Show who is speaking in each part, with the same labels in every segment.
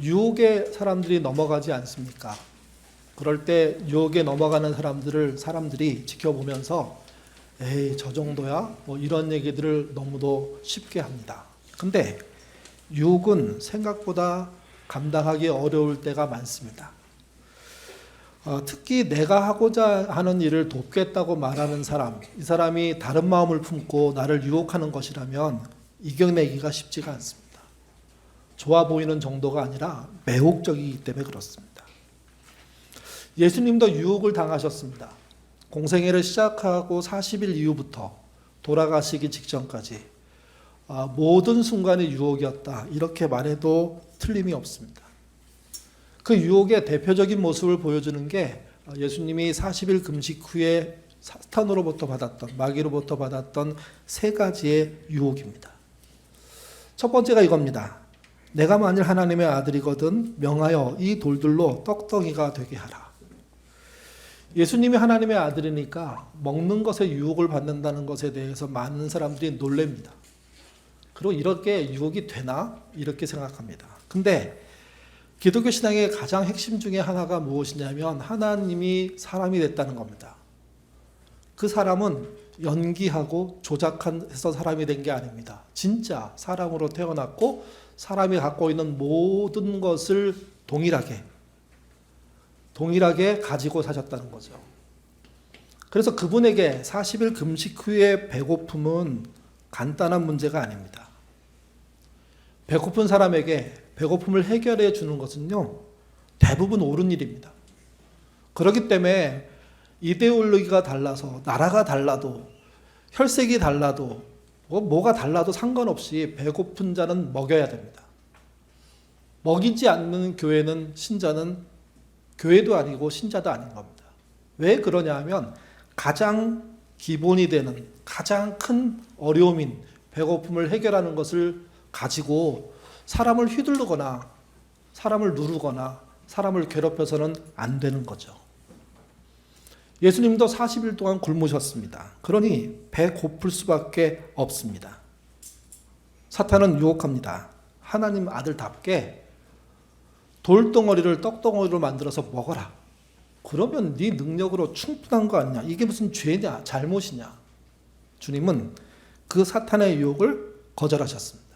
Speaker 1: 유혹에 사람들이 넘어가지 않습니까? 그럴 때 유혹에 넘어가는 사람들이 지켜보면서 에이, 저 정도야? 뭐 이런 얘기들을 너무도 쉽게 합니다. 근데 유혹은 생각보다 감당하기 어려울 때가 많습니다. 특히 내가 하고자 하는 일을 돕겠다고 말하는 사람, 이 사람이 다른 마음을 품고 나를 유혹하는 것이라면 이겨내기가 쉽지가 않습니다. 좋아 보이는 정도가 아니라 매혹적이기 때문에 그렇습니다. 예수님도 유혹을 당하셨습니다. 공생애를 시작하고 40일 이후부터 돌아가시기 직전까지 모든 순간이 유혹이었다, 이렇게 말해도 틀림이 없습니다. 그 유혹의 대표적인 모습을 보여주는 게 예수님이 40일 금식 후에 사탄으로부터 받았던, 마귀로부터 받았던 세 가지의 유혹입니다. 첫 번째가 이겁니다. 내가 만일 하나님의 아들이거든 명하여 이 돌들로 떡덩이가 되게 하라. 예수님이 하나님의 아들이니까 먹는 것에 유혹을 받는다는 것에 대해서 많은 사람들이 놀랍니다. 그리고 이렇게 유혹이 되나? 이렇게 생각합니다. 근데 기독교 신앙의 가장 핵심 중에 하나가 무엇이냐면 하나님이 사람이 됐다는 겁니다. 그 사람은 연기하고 조작해서 사람이 된 게 아닙니다. 진짜 사람으로 태어났고 사람이 갖고 있는 모든 것을 동일하게 가지고 사셨다는 거죠. 그래서 그분에게 40일 금식 후에 배고픔은 간단한 문제가 아닙니다. 배고픈 사람에게 배고픔을 해결해 주는 것은요, 대부분 옳은 일입니다. 그렇기 때문에 이데올로기가 달라서, 나라가 달라도, 혈색이 달라도, 뭐가 달라도 상관없이 배고픈 자는 먹여야 됩니다. 먹이지 않는 교회는, 신자는 교회도 아니고 신자도 아닌 겁니다. 왜 그러냐 하면 가장 기본이 되는 가장 큰 어려움인 배고픔을 해결하는 것을 가지고 사람을 휘두르거나 사람을 누르거나 사람을 괴롭혀서는 안 되는 거죠. 예수님도 40일 동안 굶으셨습니다. 그러니 배고플 수밖에 없습니다. 사탄은 유혹합니다. 하나님 아들답게 돌덩어리를 떡덩어리로 만들어서 먹어라. 그러면 네 능력으로 충분한 거 아니냐? 이게 무슨 죄냐? 잘못이냐? 주님은 그 사탄의 유혹을 거절하셨습니다.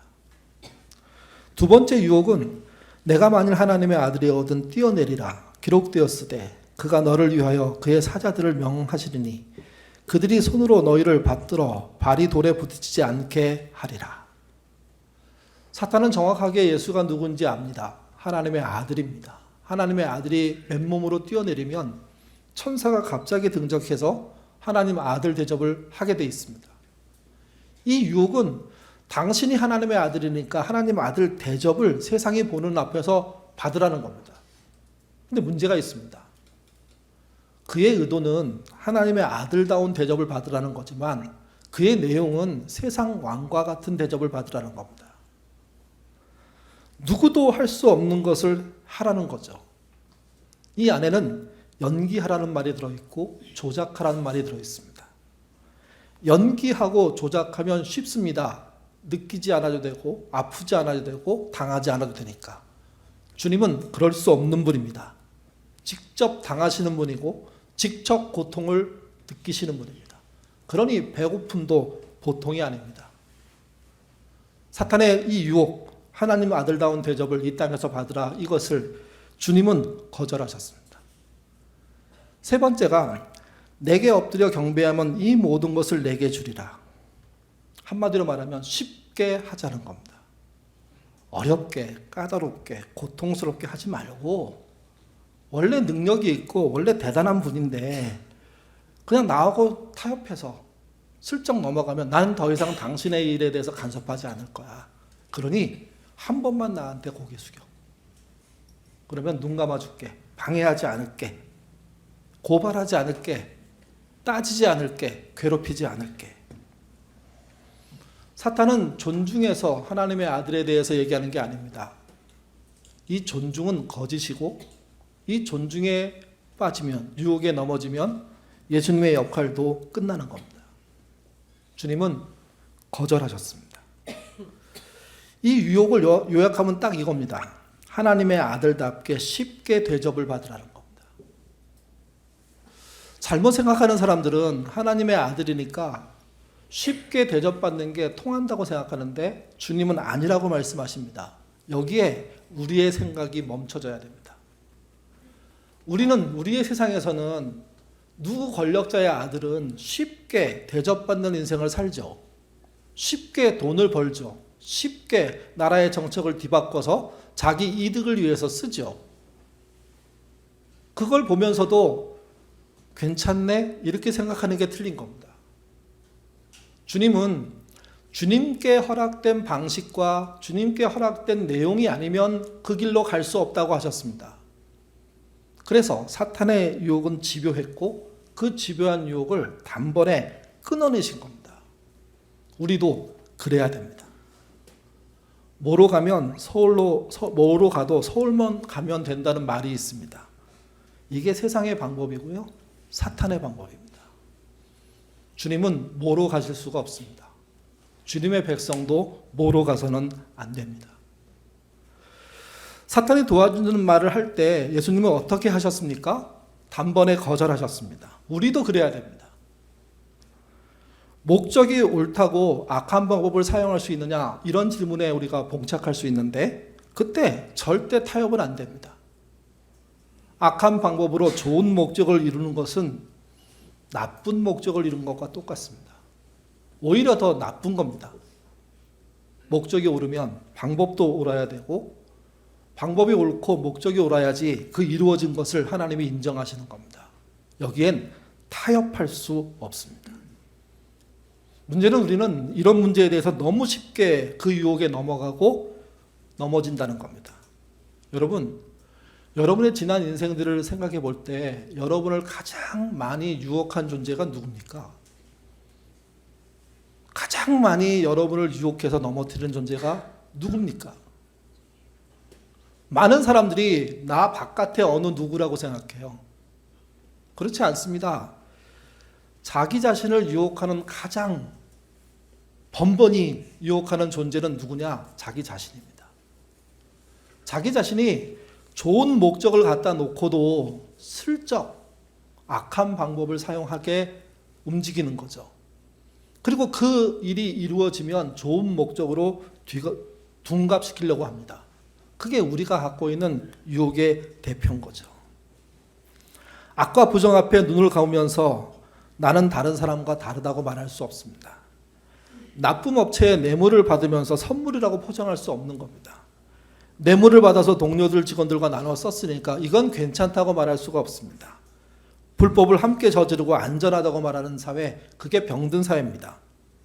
Speaker 1: 두 번째 유혹은 내가 만일 하나님의 아들이거든 뛰어내리라. 기록되었으되 그가 너를 위하여 그의 사자들을 명하시리니 그들이 손으로 너희를 받들어 발이 돌에 부딪히지 않게 하리라. 사탄은 정확하게 예수가 누군지 압니다. 하나님의 아들입니다. 하나님의 아들이 맨몸으로 뛰어내리면 천사가 갑자기 등장해서 하나님 아들 대접을 하게 돼 있습니다. 이 유혹은 당신이 하나님의 아들이니까 하나님 아들 대접을 세상이 보는 앞에서 받으라는 겁니다. 근데 문제가 있습니다. 그의 의도는 하나님의 아들다운 대접을 받으라는 거지만 그의 내용은 세상 왕과 같은 대접을 받으라는 겁니다. 누구도 할 수 없는 것을 하라는 거죠. 이 안에는 연기하라는 말이 들어있고 조작하라는 말이 들어있습니다. 연기하고 조작하면 쉽습니다. 느끼지 않아도 되고 아프지 않아도 되고 당하지 않아도 되니까. 주님은 그럴 수 없는 분입니다. 직접 당하시는 분이고 직접 고통을 느끼시는 분입니다. 그러니 배고픔도 보통이 아닙니다. 사탄의 이 유혹, 하나님 아들다운 대접을 이 땅에서 받으라, 이것을 주님은 거절하셨습니다. 세 번째가 내게 엎드려 경배하면 이 모든 것을 내게 주리라. 한마디로 말하면 쉽게 하자는 겁니다. 어렵게, 까다롭게, 고통스럽게 하지 말고 원래 능력이 있고 원래 대단한 분인데 그냥 나하고 타협해서 슬쩍 넘어가면 나는 더 이상 당신의 일에 대해서 간섭하지 않을 거야. 그러니 한 번만 나한테 고개 숙여. 그러면 눈 감아줄게. 방해하지 않을게. 고발하지 않을게. 따지지 않을게. 괴롭히지 않을게. 사탄은 존중해서 하나님의 아들에 대해서 얘기하는 게 아닙니다. 이 존중은 거짓이고 이 존중에 빠지면, 유혹에 넘어지면 예수님의 역할도 끝나는 겁니다. 주님은 거절하셨습니다. 이 유혹을 요약하면 딱 이겁니다. 하나님의 아들답게 쉽게 대접을 받으라는 겁니다. 잘못 생각하는 사람들은 하나님의 아들이니까 쉽게 대접받는 게 통한다고 생각하는데 주님은 아니라고 말씀하십니다. 여기에 우리의 생각이 멈춰져야 됩니다. 우리의 세상에서는 누구 권력자의 아들은 쉽게 대접받는 인생을 살죠. 쉽게 돈을 벌죠. 쉽게 나라의 정책을 뒤바꿔서 자기 이득을 위해서 쓰죠. 그걸 보면서도 괜찮네? 이렇게 생각하는 게 틀린 겁니다. 주님은 주님께 허락된 방식과 주님께 허락된 내용이 아니면 그 길로 갈 수 없다고 하셨습니다. 그래서 사탄의 유혹은 집요했고 그 집요한 유혹을 단번에 끊어내신 겁니다. 우리도 그래야 됩니다. 뭐로 가도 서울만 가면 된다는 말이 있습니다. 이게 세상의 방법이고요. 사탄의 방법입니다. 주님은 뭐로 가실 수가 없습니다. 주님의 백성도 뭐로 가서는 안 됩니다. 사탄이 도와주는 말을 할 때 예수님은 어떻게 하셨습니까? 단번에 거절하셨습니다. 우리도 그래야 됩니다. 목적이 옳다고 악한 방법을 사용할 수 있느냐? 이런 질문에 우리가 봉착할 수 있는데 그때 절대 타협은 안 됩니다. 악한 방법으로 좋은 목적을 이루는 것은 나쁜 목적을 이룬 것과 똑같습니다. 오히려 더 나쁜 겁니다. 목적이 옳으면 방법도 옳아야 되고 방법이 옳고 목적이 옳아야지 그 이루어진 것을 하나님이 인정하시는 겁니다. 여기엔 타협할 수 없습니다. 문제는 우리는 이런 문제에 대해서 너무 쉽게 그 유혹에 넘어가고 넘어진다는 겁니다. 여러분의 지난 인생들을 생각해 볼 때 여러분을 가장 많이 유혹한 존재가 누굽니까? 가장 많이 여러분을 유혹해서 넘어뜨리는 존재가 누굽니까? 많은 사람들이 나 바깥에 어느 누구라고 생각해요. 그렇지 않습니다. 자기 자신을 유혹하는 가장 번번이 유혹하는 존재는 누구냐? 자기 자신입니다. 자기 자신이 좋은 목적을 갖다 놓고도 슬쩍 악한 방법을 사용하게 움직이는 거죠. 그리고 그 일이 이루어지면 좋은 목적으로 둔갑시키려고 합니다. 그게 우리가 갖고 있는 유혹의 대표인 거죠. 악과 부정 앞에 눈을 감으면서 나는 다른 사람과 다르다고 말할 수 없습니다. 납품 업체에 뇌물을 받으면서 선물이라고 포장할 수 없는 겁니다. 뇌물을 받아서 동료들 직원들과 나눠 썼으니까 이건 괜찮다고 말할 수가 없습니다. 불법을 함께 저지르고 안전하다고 말하는 사회, 그게 병든 사회입니다.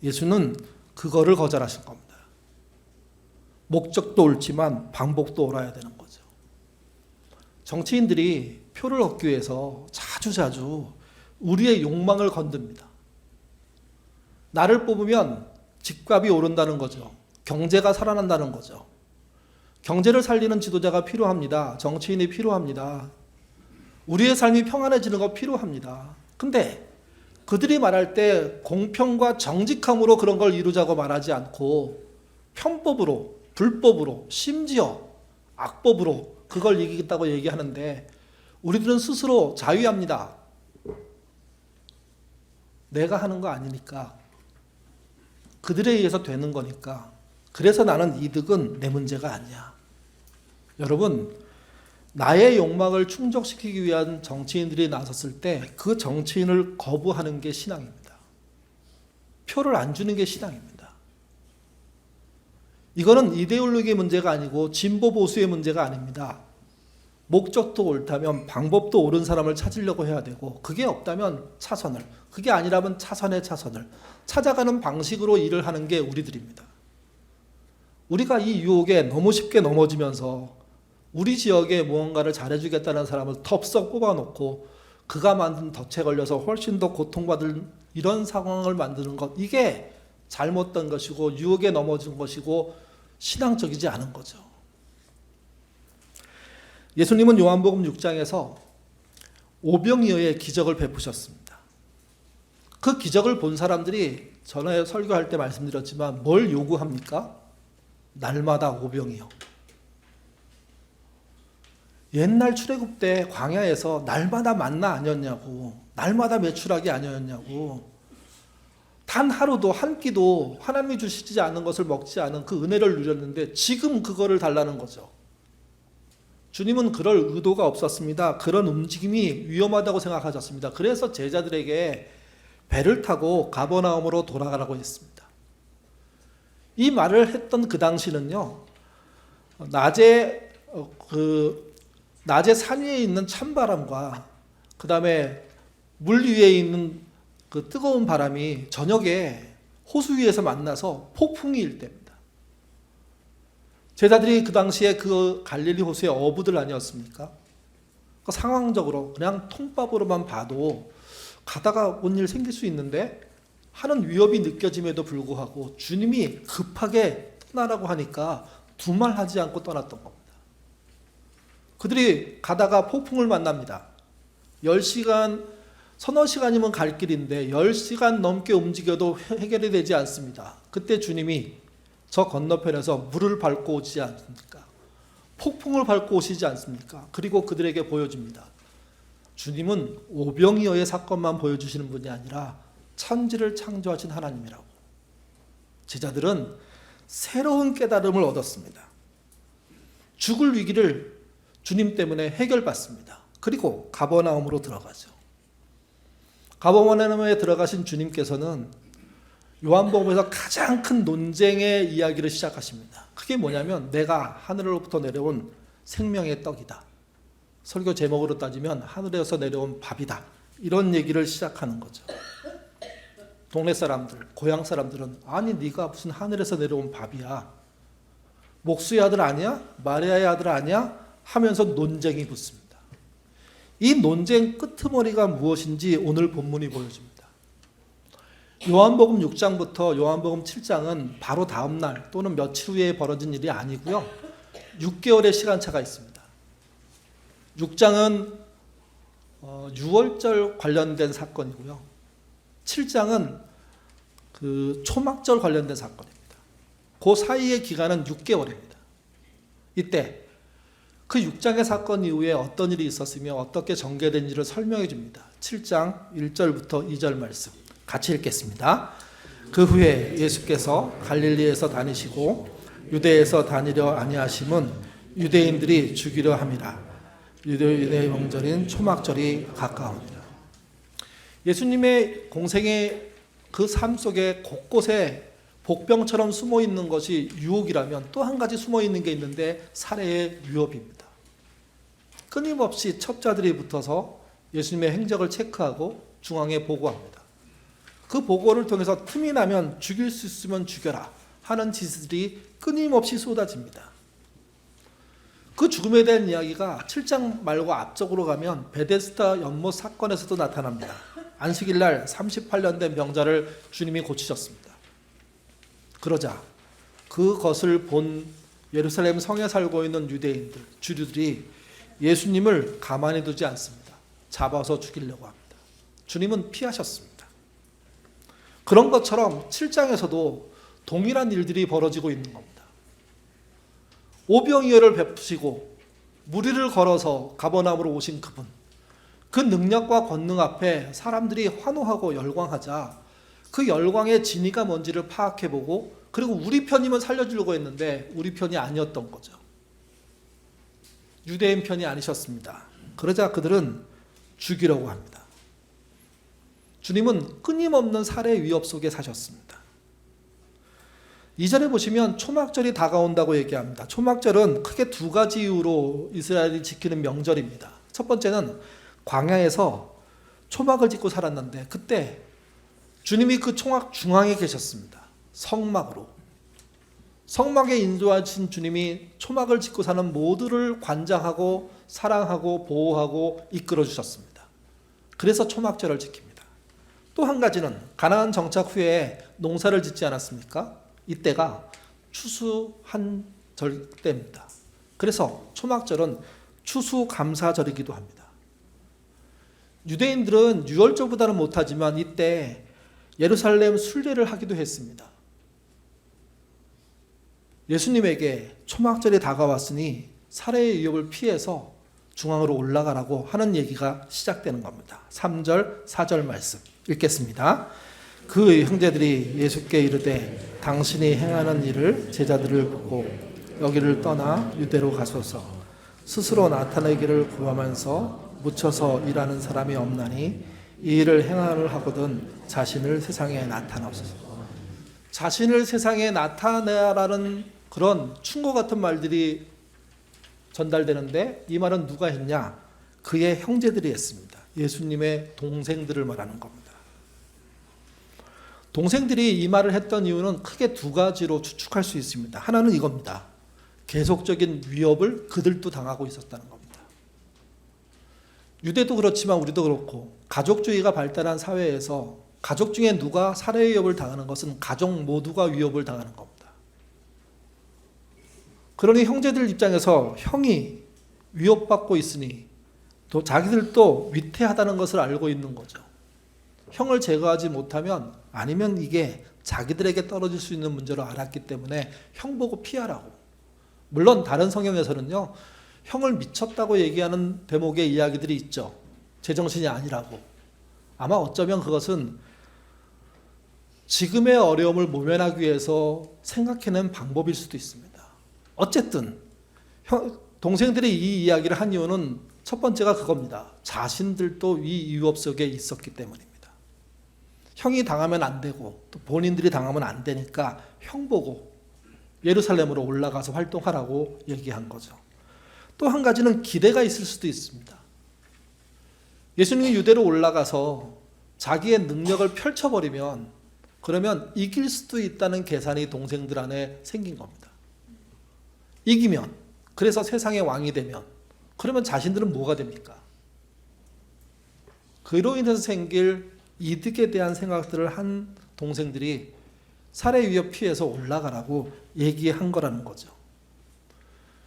Speaker 1: 예수는 그거를 거절하신 겁니다. 목적도 옳지만 방법도 옳아야 되는 거죠. 정치인들이 표를 얻기 위해서 자주 우리의 욕망을 건듭니다. 나를 뽑으면 집값이 오른다는 거죠. 경제가 살아난다는 거죠. 경제를 살리는 지도자가 필요합니다. 정치인이 필요합니다. 우리의 삶이 평안해지는 거 필요합니다. 근데 그들이 말할 때 공평과 정직함으로 그런 걸 이루자고 말하지 않고 편법으로, 불법으로, 심지어 악법으로 그걸 이기겠다고 얘기하는데 우리들은 스스로 자유합니다. 내가 하는 거 아니니까. 그들에 의해서 되는 거니까. 그래서 나는 이득은 내 문제가 아니야. 여러분, 나의 욕망을 충족시키기 위한 정치인들이 나섰을 때 그 정치인을 거부하는 게 신앙입니다. 표를 안 주는 게 신앙입니다. 이거는 이데올로기의 문제가 아니고 진보 보수의 문제가 아닙니다. 목적도 옳다면 방법도 옳은 사람을 찾으려고 해야 되고 그게 없다면 차선을, 그게 아니라면 차선의 차선을 찾아가는 방식으로 일을 하는 게 우리들입니다. 우리가 이 유혹에 너무 쉽게 넘어지면서 우리 지역에 무언가를 잘해주겠다는 사람을 덥석 뽑아놓고 그가 만든 덫에 걸려서 훨씬 더 고통받을 이런 상황을 만드는 것, 이게 잘못된 것이고 유혹에 넘어진 것이고 신앙적이지 않은 거죠. 예수님은 요한복음 6장에서 오병이어의 기적을 베푸셨습니다. 그 기적을 본 사람들이 전에 설교할 때 말씀드렸지만 뭘 요구합니까? 날마다 오병이어. 옛날 출애굽 때 광야에서 날마다 만나 아니었냐고, 날마다 메추라기 아니었냐고, 단 하루도 한 끼도 하나님이 주시지 않은 것을 먹지 않은 그 은혜를 누렸는데 지금 그거를 달라는 거죠. 주님은 그럴 의도가 없었습니다. 그런 움직임이 위험하다고 생각하셨습니다. 그래서 제자들에게 배를 타고 가버나움으로 돌아가라고 했습니다. 이 말을 했던 그 당시는요, 낮에 산 위에 있는 찬바람과 그 다음에 물 위에 있는 그 뜨거운 바람이 저녁에 호수 위에서 만나서 폭풍이 일 때입니다. 제자들이 그 당시에 그 갈릴리 호수의 어부들 아니었습니까? 그 상황적으로 그냥 통밥으로만 봐도 가다가 뭔 일 생길 수 있는데 하는 위협이 느껴짐에도 불구하고 주님이 급하게 떠나라고 하니까 두말 하지 않고 떠났던 겁니다. 그들이 가다가 폭풍을 만납니다. 10시간, 서너 시간이면 갈 길인데 10시간 넘게 움직여도 해결이 되지 않습니다. 그때 주님이 저 건너편에서 물을 밟고 오지 않습니까? 폭풍을 밟고 오시지 않습니까? 그리고 그들에게 보여줍니다. 주님은 오병이어의 사건만 보여주시는 분이 아니라 천지를 창조하신 하나님이라고. 제자들은 새로운 깨달음을 얻었습니다. 죽을 위기를 주님 때문에 해결받습니다. 그리고 가버나움으로 들어가죠. 가버나움에 들어가신 주님께서는 요한복음에서 가장 큰 논쟁의 이야기를 시작하십니다. 그게 뭐냐면 내가 하늘로부터 내려온 생명의 떡이다. 설교 제목으로 따지면 하늘에서 내려온 밥이다. 이런 얘기를 시작하는 거죠. 동네 사람들, 고향 사람들은 아니 네가 무슨 하늘에서 내려온 밥이야. 목수의 아들 아니야? 마리아의 아들 아니야? 하면서 논쟁이 붙습니다. 이 논쟁 끄트머리가 무엇인지 오늘 본문이 보여줍니다. 요한복음 6장부터 요한복음 7장은 바로 다음 날 또는 며칠 후에 벌어진 일이 아니고요. 6개월의 시간차가 있습니다. 6장은 6월절 관련된 사건이고요. 7장은 그 초막절 관련된 사건입니다. 그 사이의 기간은 6개월입니다. 이때 그 6장의 사건 이후에 어떤 일이 있었으며 어떻게 전개된지를 설명해 줍니다. 7장 1절부터 2절 말씀 같이 읽겠습니다. 그 후에 예수께서 갈릴리에서 다니시고 유대에서 다니려 아니하심은 유대인들이 죽이려 함이라. 유대인의 명절인 초막절이 가까우니라. 예수님의 공생의 그 삶 속에 곳곳에 복병처럼 숨어 있는 것이 유혹이라면 또 한 가지 숨어 있는 게 있는데 살해의 위협입니다. 끊임없이 첩자들이 붙어서 예수님의 행적을 체크하고 중앙에 보고합니다. 그 보고를 통해서 틈이 나면 죽일 수 있으면 죽여라 하는 지시들이 끊임없이 쏟아집니다. 그 죽음에 대한 이야기가 7장 말고 앞쪽으로 가면 베데스다 연못 사건에서도 나타납니다. 안식일 날 38년 된 병자를 주님이 고치셨습니다. 그러자 그것을 본 예루살렘 성에 살고 있는 유대인들, 주류들이 예수님을 가만히 두지 않습니다. 잡아서 죽이려고 합니다. 주님은 피하셨습니다. 그런 것처럼 7장에서도 동일한 일들이 벌어지고 있는 겁니다. 오병이어를 베푸시고 무리를 걸어서 가버나움으로 오신 그분, 그 능력과 권능 앞에 사람들이 환호하고 열광하자 그 열광의 진위가 뭔지를 파악해보고 그리고 우리 편이면 살려주려고 했는데 우리 편이 아니었던 거죠. 유대인 편이 아니셨습니다. 그러자 그들은 죽이려고 합니다. 주님은 끊임없는 살해 위협 속에 사셨습니다. 2절에 보시면 초막절이 다가온다고 얘기합니다. 초막절은 크게 두 가지 이유로 이스라엘이 지키는 명절입니다. 첫 번째는 광야에서 초막을 짓고 살았는데 그때 주님이 그 초막 중앙에 계셨습니다. 성막으로. 성막에 인도하신 주님이 초막을 짓고 사는 모두를 관장하고 사랑하고 보호하고 이끌어 주셨습니다. 그래서 초막절을 지킵니다. 또 한 가지는 가나안 정착 후에 농사를 짓지 않았습니까? 이때가 추수한절 때입니다. 그래서 초막절은 추수감사절이기도 합니다. 유대인들은 유월절보다는 못하지만 이때 예루살렘 순례를 하기도 했습니다. 예수님에게 초막절이 다가왔으니 살해의 위협을 피해서 중앙으로 올라가라고 하는 얘기가 시작되는 겁니다. 3절, 4절 말씀 읽겠습니다. 그 형제들이 예수께 이르되 당신이 행하는 일을 제자들을 보고 여기를 떠나 유대로 가소서. 스스로 나타내기를 구하면서 묻혀서 일하는 사람이 없나니 이 일을 행하를 하거든 자신을 세상에 나타내소서. 자신을 세상에 나타내라는 그런 충고 같은 말들이 전달되는데 이 말은 누가 했냐? 그의 형제들이 했습니다. 예수님의 동생들을 말하는 겁니다. 동생들이 이 말을 했던 이유는 크게 두 가지로 추측할 수 있습니다. 하나는 이겁니다. 계속적인 위협을 그들도 당하고 있었다는 겁니다. 유대도 그렇지만 우리도 그렇고 가족주의가 발달한 사회에서 가족 중에 누가 살해 위협을 당하는 것은 가족 모두가 위협을 당하는 겁니다. 그러니 형제들 입장에서 형이 위협받고 있으니 또 자기들도 위태하다는 것을 알고 있는 거죠. 형을 제거하지 못하면 아니면 이게 자기들에게 떨어질 수 있는 문제로 알았기 때문에 형 보고 피하라고. 물론 다른 성경에서는요, 형을 미쳤다고 얘기하는 대목의 이야기들이 있죠. 제정신이 아니라고. 아마 어쩌면 그것은 지금의 어려움을 모면하기 위해서 생각해낸 방법일 수도 있습니다. 어쨌든 동생들이 이 이야기를 한 이유는 첫 번째가 그겁니다. 자신들도 이 위협 속에 있었기 때문입니다. 형이 당하면 안 되고 또 본인들이 당하면 안 되니까 형 보고 예루살렘으로 올라가서 활동하라고 얘기한 거죠. 또 한 가지는 기대가 있을 수도 있습니다. 예수님이 유대로 올라가서 자기의 능력을 펼쳐버리면 그러면 이길 수도 있다는 계산이 동생들 안에 생긴 겁니다. 이기면, 그래서 세상의 왕이 되면 그러면 자신들은 뭐가 됩니까? 그로 인해서 생길 이득에 대한 생각들을 한 동생들이 살해 위협 피해서 올라가라고 얘기한 거라는 거죠.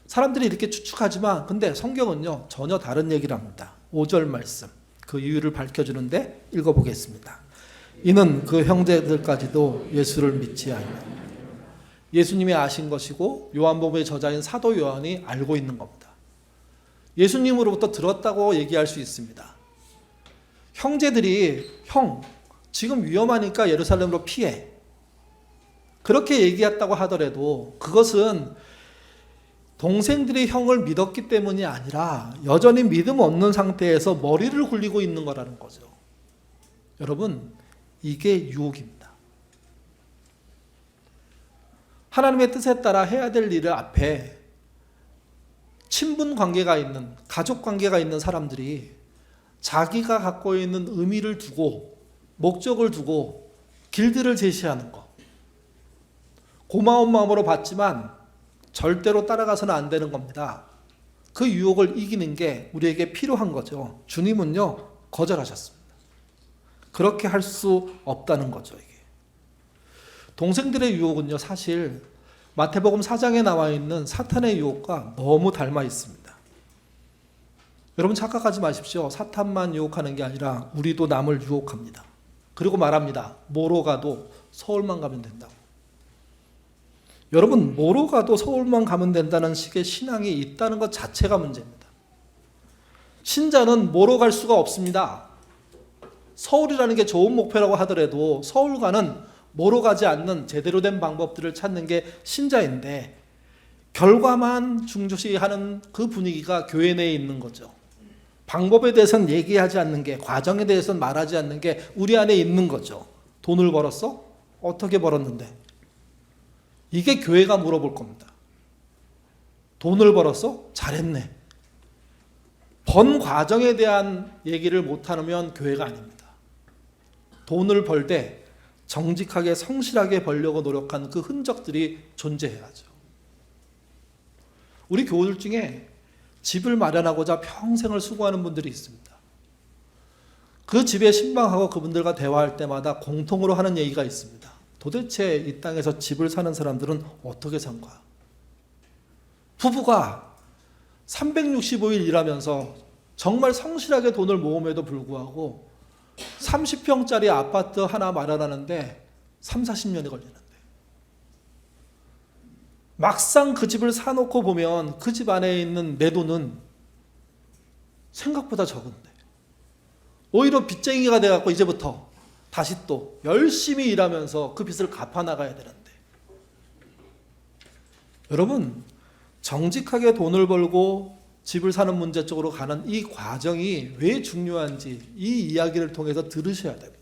Speaker 1: 사람들이 이렇게 추측하지만 근데 성경은요 전혀 다른 얘기를 합니다. 5절 말씀 그 이유를 밝혀주는데 읽어보겠습니다. 이는 그 형제들까지도 예수를 믿지 않으며 예수님이 아신 것이고 요한복음의 저자인 사도 요한이 알고 있는 겁니다. 예수님으로부터 들었다고 얘기할 수 있습니다. 형제들이 형 지금 위험하니까 예루살렘으로 피해 그렇게 얘기했다고 하더라도 그것은 동생들이 형을 믿었기 때문이 아니라 여전히 믿음 없는 상태에서 머리를 굴리고 있는 거라는 거죠. 여러분 이게 유혹입니다. 하나님의 뜻에 따라 해야 될 일을 앞에 친분 관계가 있는 가족 관계가 있는 사람들이 자기가 갖고 있는 의미를 두고 목적을 두고 길들을 제시하는 것 고마운 마음으로 받지만 절대로 따라가서는 안 되는 겁니다. 그 유혹을 이기는 게 우리에게 필요한 거죠. 주님은요 거절하셨습니다. 그렇게 할 수 없다는 거죠. 이게 동생들의 유혹은요 사실 마태복음 4장에 나와 있는 사탄의 유혹과 너무 닮아 있습니다. 여러분 착각하지 마십시오. 사탄만 유혹하는 게 아니라 우리도 남을 유혹합니다. 그리고 말합니다. 뭐로 가도 서울만 가면 된다고. 여러분 뭐로 가도 서울만 가면 된다는 식의 신앙이 있다는 것 자체가 문제입니다. 신자는 뭐로 갈 수가 없습니다. 서울이라는 게 좋은 목표라고 하더라도 서울과는 뭐로 가지 않는 제대로 된 방법들을 찾는 게 신자인데 결과만 중요시하는 그 분위기가 교회 내에 있는 거죠. 방법에 대해서는 얘기하지 않는 게 과정에 대해서는 말하지 않는 게 우리 안에 있는 거죠. 돈을 벌었어? 어떻게 벌었는데? 이게 교회가 물어볼 겁니다. 돈을 벌었어? 잘했네. 번 과정에 대한 얘기를 못하면 교회가 아닙니다. 돈을 벌 때 정직하게 성실하게 벌려고 노력한 그 흔적들이 존재해야죠. 우리 교우들 중에 집을 마련하고자 평생을 수고하는 분들이 있습니다. 그 집에 신방하고 그분들과 대화할 때마다 공통으로 하는 얘기가 있습니다. 도대체 이 땅에서 집을 사는 사람들은 어떻게 산 거야? 부부가 365일 일하면서 정말 성실하게 돈을 모음에도 불구하고 30평짜리 아파트 하나 마련하는데 3, 40년이 걸리는데 막상 그 집을 사놓고 보면 그 집 안에 있는 내 돈은 생각보다 적은데 오히려 빚쟁이가 돼갖고 이제부터 다시 또 열심히 일하면서 그 빚을 갚아나가야 되는데, 여러분 정직하게 돈을 벌고 집을 사는 문제 쪽으로 가는 이 과정이 왜 중요한지 이 이야기를 통해서 들으셔야 됩니다.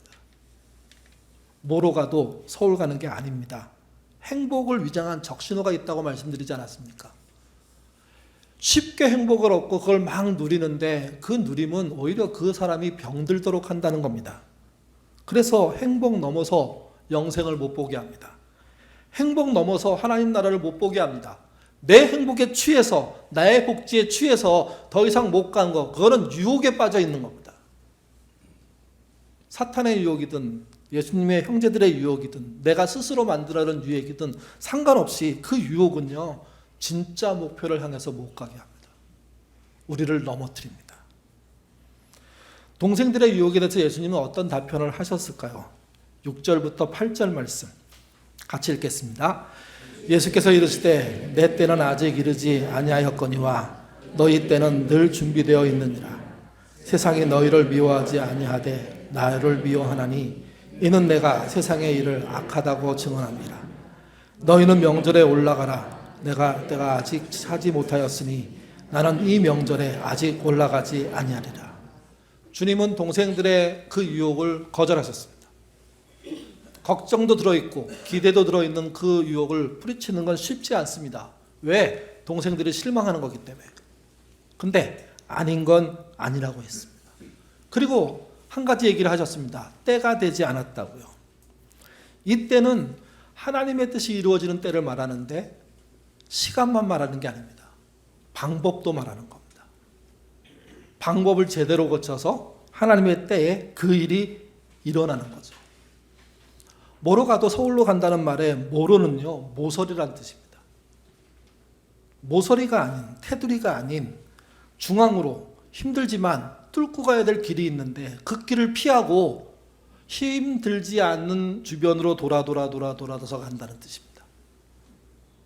Speaker 1: 뭐로 가도 서울 가는 게 아닙니다. 행복을 위장한 적신호가 있다고 말씀드리지 않았습니까? 쉽게 행복을 얻고 그걸 막 누리는데 그 누림은 오히려 그 사람이 병들도록 한다는 겁니다. 그래서 행복 넘어서 영생을 못 보게 합니다. 행복 넘어서 하나님 나라를 못 보게 합니다. 내 행복에 취해서, 나의 복지에 취해서 더 이상 못 간 거, 그거는 유혹에 빠져 있는 겁니다. 사탄의 유혹이든 예수님의 형제들의 유혹이든 내가 스스로 만들어낸 유혹이든 상관없이 그 유혹은요, 진짜 목표를 향해서 못 가게 합니다. 우리를 넘어뜨립니다. 동생들의 유혹에 대해서 예수님은 어떤 답변을 하셨을까요? 6절부터 8절 말씀 같이 읽겠습니다. 예수께서 이르시되 내 때는 아직 이르지 아니하였거니와 너희 때는 늘 준비되어 있느니라. 세상이 너희를 미워하지 아니하되 나를 미워하나니 이는 내가 세상의 일을 악하다고 증언합니다. 너희는 명절에 올라가라. 내가 아직 하지 못하였으니 나는 이 명절에 아직 올라가지 아니하리라. 주님은 동생들의 그 유혹을 거절하셨습니다. 걱정도 들어있고 기대도 들어있는 그 유혹을 뿌리치는 건 쉽지 않습니다. 왜? 동생들이 실망하는 거기 때문에. 근데 아닌 건 아니라고 했습니다. 그리고 한 가지 얘기를 하셨습니다. 때가 되지 않았다고요. 이 때는 하나님의 뜻이 이루어지는 때를 말하는데 시간만 말하는 게 아닙니다. 방법도 말하는 겁니다. 방법을 제대로 거쳐서 하나님의 때에 그 일이 일어나는 거죠. 뭐로 가도 서울로 간다는 말에 뭐로는요, 모서리란 뜻입니다. 모서리가 아닌, 테두리가 아닌 중앙으로 힘들지만 뚫고 가야 될 길이 있는데 그 길을 피하고 힘들지 않는 주변으로 돌아서 간다는 뜻입니다.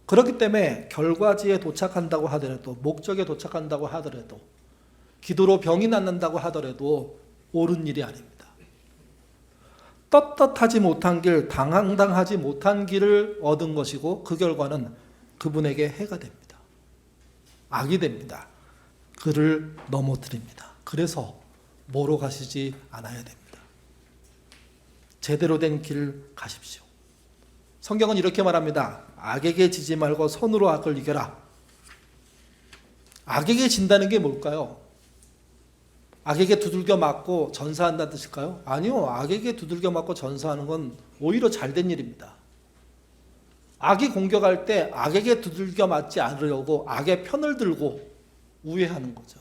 Speaker 1: 그렇기 때문에 결과지에 도착한다고 하더라도, 목적에 도착한다고 하더라도, 기도로 병이 낫는다고 하더라도 옳은 일이 아닙니다. 떳떳하지 못한 길, 당당하지 못한 길을 얻은 것이고 그 결과는 그분에게 해가 됩니다. 악이 됩니다. 그를 넘어뜨립니다. 그래서 뭐로 가시지 않아야 됩니다. 제대로 된 길을 가십시오. 성경은 이렇게 말합니다. 악에게 지지 말고 손으로 악을 이겨라. 악에게 진다는 게 뭘까요? 악에게 두들겨 맞고 전사한다는 뜻일까요? 아니요. 악에게 두들겨 맞고 전사하는 건 오히려 잘된 일입니다. 악이 공격할 때 악에게 두들겨 맞지 않으려고 악의 편을 들고 우회하는 거죠.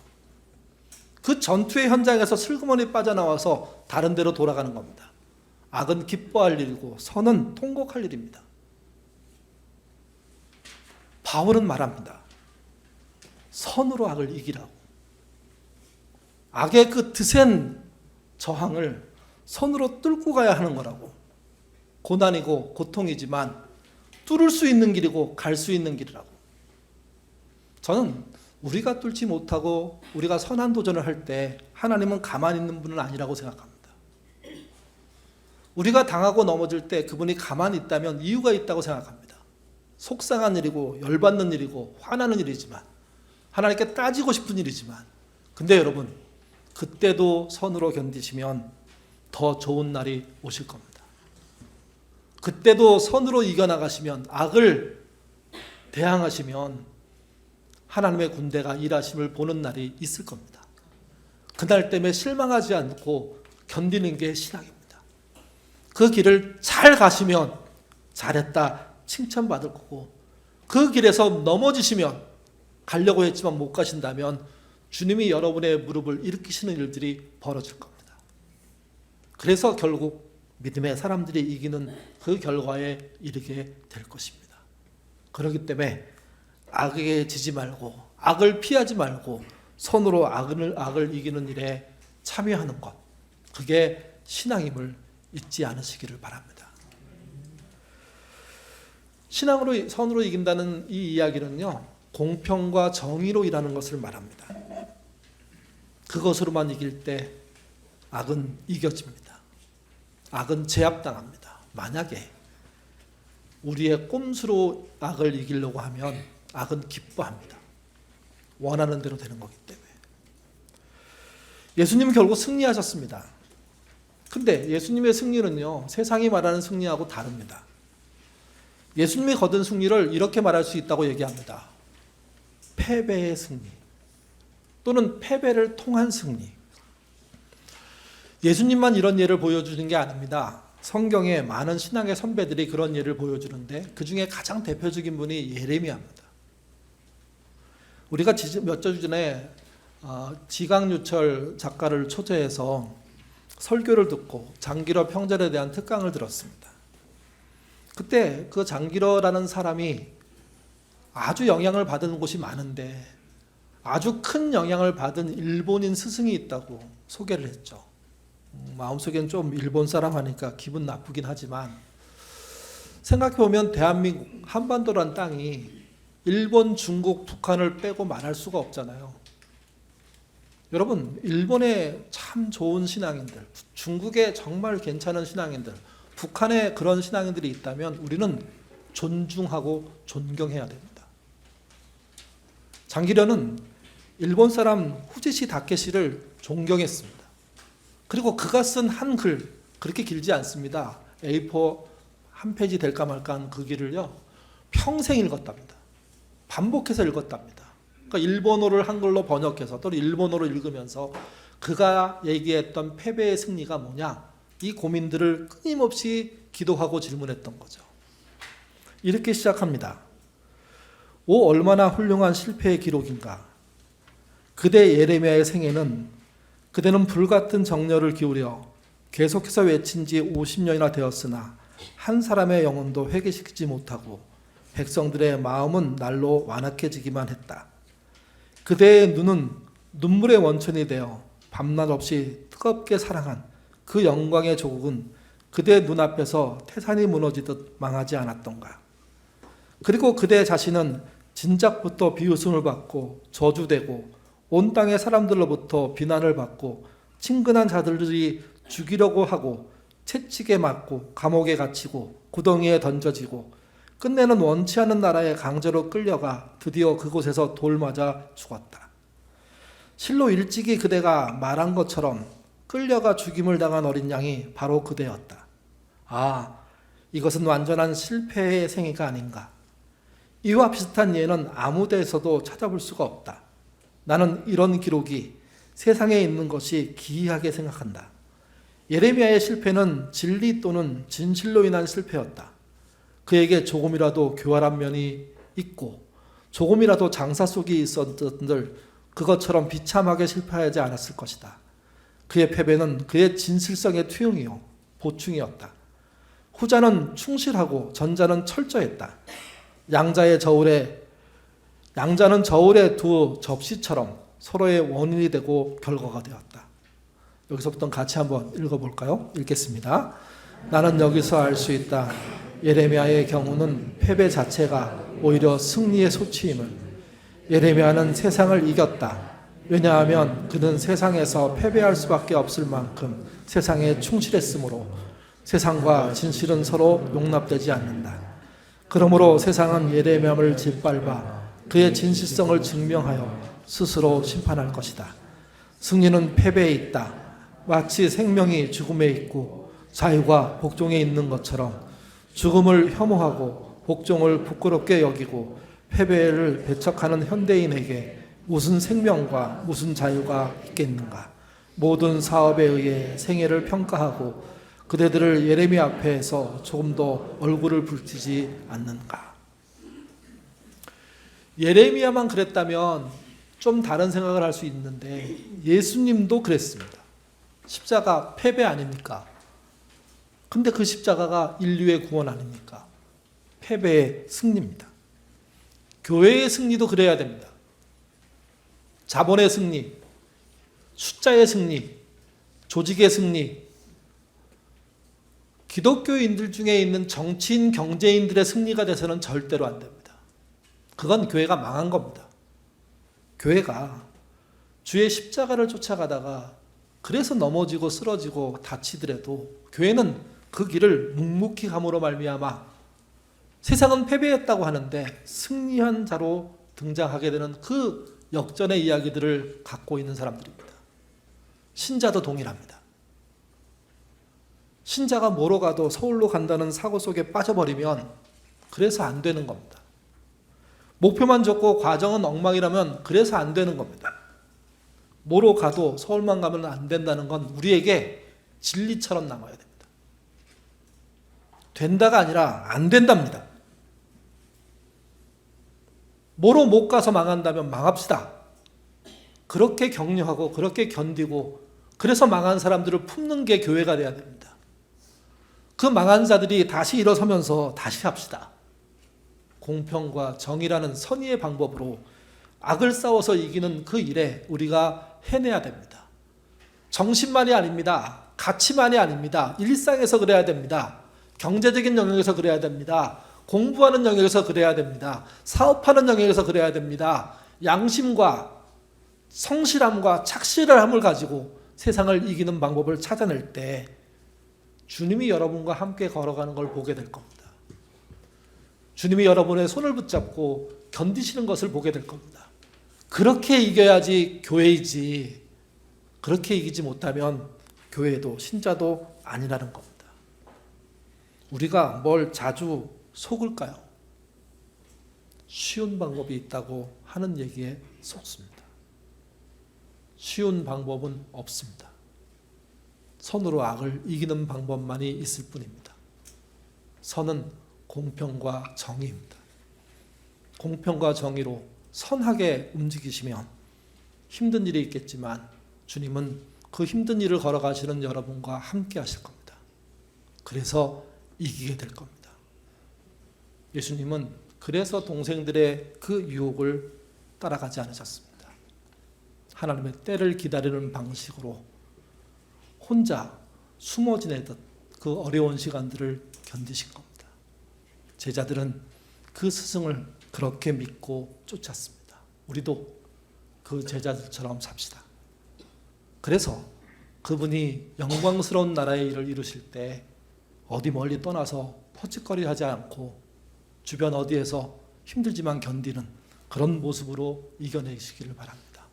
Speaker 1: 그 전투의 현장에서 슬그머니 빠져나와서 다른 데로 돌아가는 겁니다. 악은 기뻐할 일이고 선은 통곡할 일입니다. 바울은 말합니다. 선으로 악을 이기라고. 악의 그 드센 저항을 선으로 뚫고 가야 하는 거라고. 고난이고 고통이지만 뚫을 수 있는 길이고 갈 수 있는 길이라고. 저는 우리가 뚫지 못하고 우리가 선한 도전을 할 때 하나님은 가만히 있는 분은 아니라고 생각합니다. 우리가 당하고 넘어질 때 그분이 가만히 있다면 이유가 있다고 생각합니다. 속상한 일이고 열받는 일이고 화나는 일이지만, 하나님께 따지고 싶은 일이지만, 근데 여러분 그때도 선으로 견디시면 더 좋은 날이 오실 겁니다. 그때도 선으로 이겨나가시면, 악을 대항하시면 하나님의 군대가 일하심을 보는 날이 있을 겁니다. 그날 때문에 실망하지 않고 견디는 게 신앙입니다. 그 길을 잘 가시면 잘했다 칭찬받을 거고, 그 길에서 넘어지시면, 가려고 했지만 못 가신다면 주님이 여러분의 무릎을 일으키시는 일들이 벌어질 겁니다. 그래서 결국 믿음의 사람들이 이기는 그 결과에 이르게 될 것입니다. 그렇기 때문에 악에게 지지 말고 악을 피하지 말고 손으로 악을 이기는 일에 참여하는 것, 그게 신앙임을 잊지 않으시기를 바랍니다. 신앙으로 선으로 이긴다는 이 이야기는요, 공평과 정의로 일하는 것을 말합니다. 그것으로만 이길 때 악은 이겨집니다. 악은 제압당합니다. 만약에 우리의 꼼수로 악을 이기려고 하면 악은 기뻐합니다. 원하는 대로 되는 거기 때문에. 예수님은 결국 승리하셨습니다. 근데 예수님의 승리는요, 세상이 말하는 승리하고 다릅니다. 예수님이 거둔 승리를 이렇게 말할 수 있다고 얘기합니다. 패배의 승리 또는 패배를 통한 승리. 예수님만 이런 예를 보여주는 게 아닙니다. 성경에 많은 신앙의 선배들이 그런 예를 보여주는데 그 중에 가장 대표적인 분이 예레미야입니다. 우리가 몇 주 전에 지강유철 작가를 초대해서 설교를 듣고 장기러 평절에 대한 특강을 들었습니다. 그때 그 장기러라는 사람이 아주 영향을 받은 곳이 많은데 아주 큰 영향을 받은 일본인 스승이 있다고 소개를 했죠. 마음속엔 좀 일본 사람 하니까 기분 나쁘긴 하지만 생각해보면 대한민국 한반도란 땅이 일본, 중국, 북한을 빼고 말할 수가 없잖아요. 여러분, 일본에 참 좋은 신앙인들, 중국에 정말 괜찮은 신앙인들, 북한에 그런 신앙인들이 있다면 우리는 존중하고 존경해야 됩니다. 장기련은 일본 사람 후지시 다케시를 존경했습니다. 그리고 그가 쓴 한 글, 그렇게 길지 않습니다. A4 한 페이지 될까 말까 한 그 글을요, 평생 읽었답니다. 반복해서 읽었답니다. 그러니까 일본어를 한글로 번역해서 또는 일본어로 읽으면서 그가 얘기했던 패배의 승리가 뭐냐, 이 고민들을 끊임없이 기도하고 질문했던 거죠. 이렇게 시작합니다. 오, 얼마나 훌륭한 실패의 기록인가. 그대 예레미야의 생애는 그대는 불같은 정열을 기울여 계속해서 외친 지 50년이나 되었으나 한 사람의 영혼도 회개시키지 못하고 백성들의 마음은 날로 완악해지기만 했다. 그대의 눈은 눈물의 원천이 되어 밤낮 없이 뜨겁게 사랑한 그 영광의 조국은 그대 눈앞에서 태산이 무너지듯 망하지 않았던가. 그리고 그대 자신은 진작부터 비웃음을 받고 저주되고 온 땅의 사람들로부터 비난을 받고 친근한 자들이 죽이려고 하고 채찍에 맞고 감옥에 갇히고 구덩이에 던져지고 끝내는 원치 않는 나라에 강제로 끌려가 드디어 그곳에서 돌 맞아 죽었다. 실로 일찍이 그대가 말한 것처럼 끌려가 죽임을 당한 어린 양이 바로 그대였다. 아, 이것은 완전한 실패의 생애가 아닌가. 이와 비슷한 예는 아무 데서도 찾아볼 수가 없다. 나는 이런 기록이 세상에 있는 것이 기이하게 생각한다. 예레미야의 실패는 진리 또는 진실로 인한 실패였다. 그에게 조금이라도 교활한 면이 있고 조금이라도 장사 속이 있었던들 그것처럼 비참하게 실패하지 않았을 것이다. 그의 패배는 그의 진실성의 투영이요 보충이었다. 후자는 충실하고 전자는 철저했다. 양자는 저울의 두 접시처럼 서로의 원인이 되고 결과가 되었다. 여기서부터 같이 한번 읽어볼까요? 읽겠습니다. 나는 여기서 알 수 있다. 예레미야의 경우는 패배 자체가 오히려 승리의 소치임을. 예레미야는 세상을 이겼다. 왜냐하면 그는 세상에서 패배할 수밖에 없을 만큼 세상에 충실했으므로 세상과 진실은 서로 용납되지 않는다. 그러므로 세상은 예레미야를 짓밟아 그의 진실성을 증명하여 스스로 심판할 것이다. 승리는 패배에 있다. 마치 생명이 죽음에 있고 자유가 복종에 있는 것처럼 죽음을 혐오하고 복종을 부끄럽게 여기고 패배를 배척하는 현대인에게 무슨 생명과 무슨 자유가 있겠는가. 모든 사업에 의해 생애를 평가하고 그대들을 예레미야 앞에서 조금 더 얼굴을 붉히지 않는가. 예레미야만 그랬다면 좀 다른 생각을 할 수 있는데 예수님도 그랬습니다. 십자가 패배 아닙니까? 근데 그 십자가가 인류의 구원 아닙니까? 패배의 승리입니다. 교회의 승리도 그래야 됩니다. 자본의 승리, 숫자의 승리, 조직의 승리, 기독교인들 중에 있는 정치인, 경제인들의 승리가 돼서는 절대로 안 됩니다. 그건 교회가 망한 겁니다. 교회가 주의 십자가를 쫓아가다가 그래서 넘어지고 쓰러지고 다치더라도 교회는 그 길을 묵묵히 감으로 말미암아 세상은 패배했다고 하는데 승리한 자로 등장하게 되는 그 역전의 이야기들을 갖고 있는 사람들입니다. 신자도 동일합니다. 신자가 뭐로 가도 서울로 간다는 사고 속에 빠져버리면 그래서 안 되는 겁니다. 목표만 좋고 과정은 엉망이라면 그래서 안 되는 겁니다. 뭐로 가도 서울만 가면 안 된다는 건 우리에게 진리처럼 남아야 됩니다. 된다가 아니라 안 된답니다. 뭐로 못 가서 망한다면 망합시다. 그렇게 격려하고 그렇게 견디고 그래서 망한 사람들을 품는 게 교회가 돼야 됩니다. 그 망한 자들이 다시 일어서면서 다시 합시다. 공평과 정의라는 선의의 방법으로 악을 싸워서 이기는 그 일에 우리가 해내야 됩니다. 정신만이 아닙니다. 가치만이 아닙니다. 일상에서 그래야 됩니다. 경제적인 영역에서 그래야 됩니다. 공부하는 영역에서 그래야 됩니다. 사업하는 영역에서 그래야 됩니다. 양심과 성실함과 착실함을 가지고 세상을 이기는 방법을 찾아낼 때 주님이 여러분과 함께 걸어가는 걸 보게 될 겁니다. 주님이 여러분의 손을 붙잡고 견디시는 것을 보게 될 겁니다. 그렇게 이겨야지 교회이지, 그렇게 이기지 못하면 교회도 신자도 아니라는 겁니다. 우리가 뭘 자주 속을까요? 쉬운 방법이 있다고 하는 얘기에 속습니다. 쉬운 방법은 없습니다. 선으로 악을 이기는 방법만이 있을 뿐입니다. 선은 공평과 정의입니다. 공평과 정의로 선하게 움직이시면 힘든 일이 있겠지만 주님은 그 힘든 일을 걸어가시는 여러분과 함께 하실 겁니다. 그래서 이기게 될 겁니다. 예수님은 그래서 동생들의 그 유혹을 따라가지 않으셨습니다. 하나님의 때를 기다리는 방식으로 혼자 숨어 지내던 그 어려운 시간들을 견디신 겁니다. 제자들은 그 스승을 그렇게 믿고 쫓았습니다. 우리도 그 제자들처럼 삽시다. 그래서 그분이 영광스러운 나라의 일을 이루실 때 어디 멀리 떠나서 퍼짓거리하지 않고 주변 어디에서 힘들지만 견디는 그런 모습으로 이겨내시기를 바랍니다.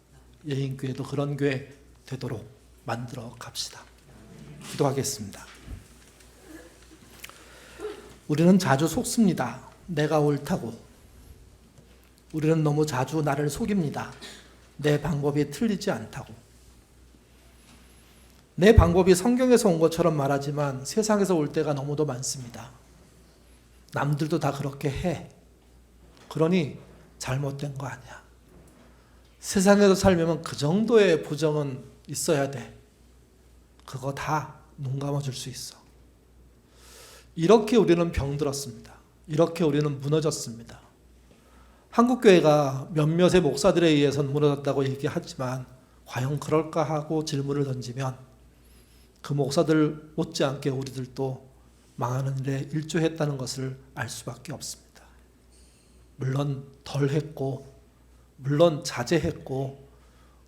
Speaker 1: 예인교회도 그런 교회 되도록 만들어 갑시다. 기도하겠습니다. 우리는 자주 속습니다. 내가 옳다고. 우리는 너무 자주 나를 속입니다. 내 방법이 틀리지 않다고. 내 방법이 성경에서 온 것처럼 말하지만 세상에서 올 때가 너무도 많습니다. 남들도 다 그렇게 해. 그러니 잘못된 거 아니야. 세상에서 살려면 그 정도의 부정은 있어야 돼. 그거 다 눈 감아줄 수 있어. 이렇게 우리는 병들었습니다. 이렇게 우리는 무너졌습니다. 한국교회가 몇몇의 목사들에 의해서는 무너졌다고 얘기하지만 과연 그럴까 하고 질문을 던지면 그 목사들 못지않게 우리들도 망하는 일에 일조했다는 것을 알 수밖에 없습니다. 물론 덜 했고 물론 자제했고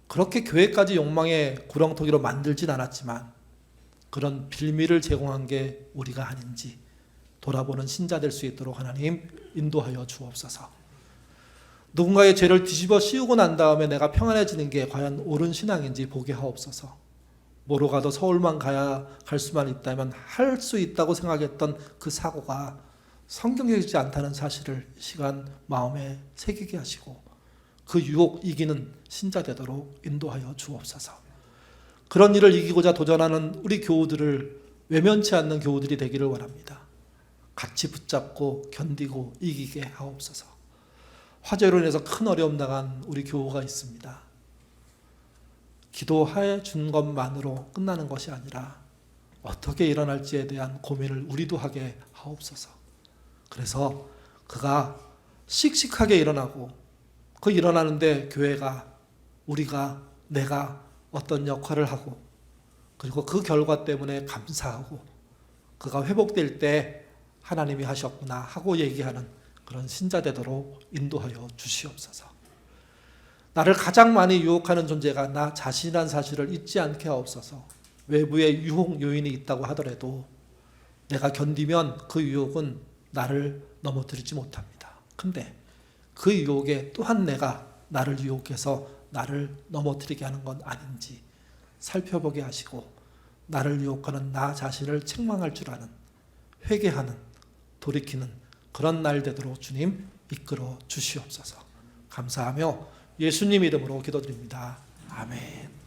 Speaker 1: 그렇게 교회까지 욕망의 구렁텅이로 만들진 않았지만 그런 빌미를 제공한 게 우리가 아닌지 돌아보는 신자 될 수 있도록 하나님 인도하여 주옵소서. 누군가의 죄를 뒤집어 씌우고 난 다음에 내가 평안해지는 게 과연 옳은 신앙인지 보게 하옵소서. 뭐로 가도 서울만 갈 수만 있다면 할 수 있다고 생각했던 그 사고가 성경적이지 않다는 사실을 시간 마음에 새기게 하시고 그 유혹 이기는 신자 되도록 인도하여 주옵소서. 그런 일을 이기고자 도전하는 우리 교우들을 외면치 않는 교우들이 되기를 원합니다. 같이 붙잡고 견디고 이기게 하옵소서. 화재로 인해서 큰 어려움 당한 우리 교우가 있습니다. 기도해 준 것만으로 끝나는 것이 아니라 어떻게 일어날지에 대한 고민을 우리도 하게 하옵소서. 그래서 그가 씩씩하게 일어나고 그 일어나는데 교회가 우리가 내가 어떤 역할을 하고 그리고 그 결과 때문에 감사하고 그가 회복될 때 하나님이 하셨구나 하고 얘기하는 그런 신자 되도록 인도하여 주시옵소서. 나를 가장 많이 유혹하는 존재가 나 자신이라는 사실을 잊지 않게 하옵소서. 외부에 유혹 요인이 있다고 하더라도 내가 견디면 그 유혹은 나를 넘어뜨리지 못합니다. 근데 그 유혹에 또한 내가 나를 유혹해서 나를 넘어뜨리게 하는 건 아닌지 살펴보게 하시고 나를 유혹하는 나 자신을 책망할 줄 아는, 회개하는, 돌이키는 그런 날 되도록 주님 이끌어 주시옵소서. 감사하며 예수님 이름으로 기도드립니다. 아멘.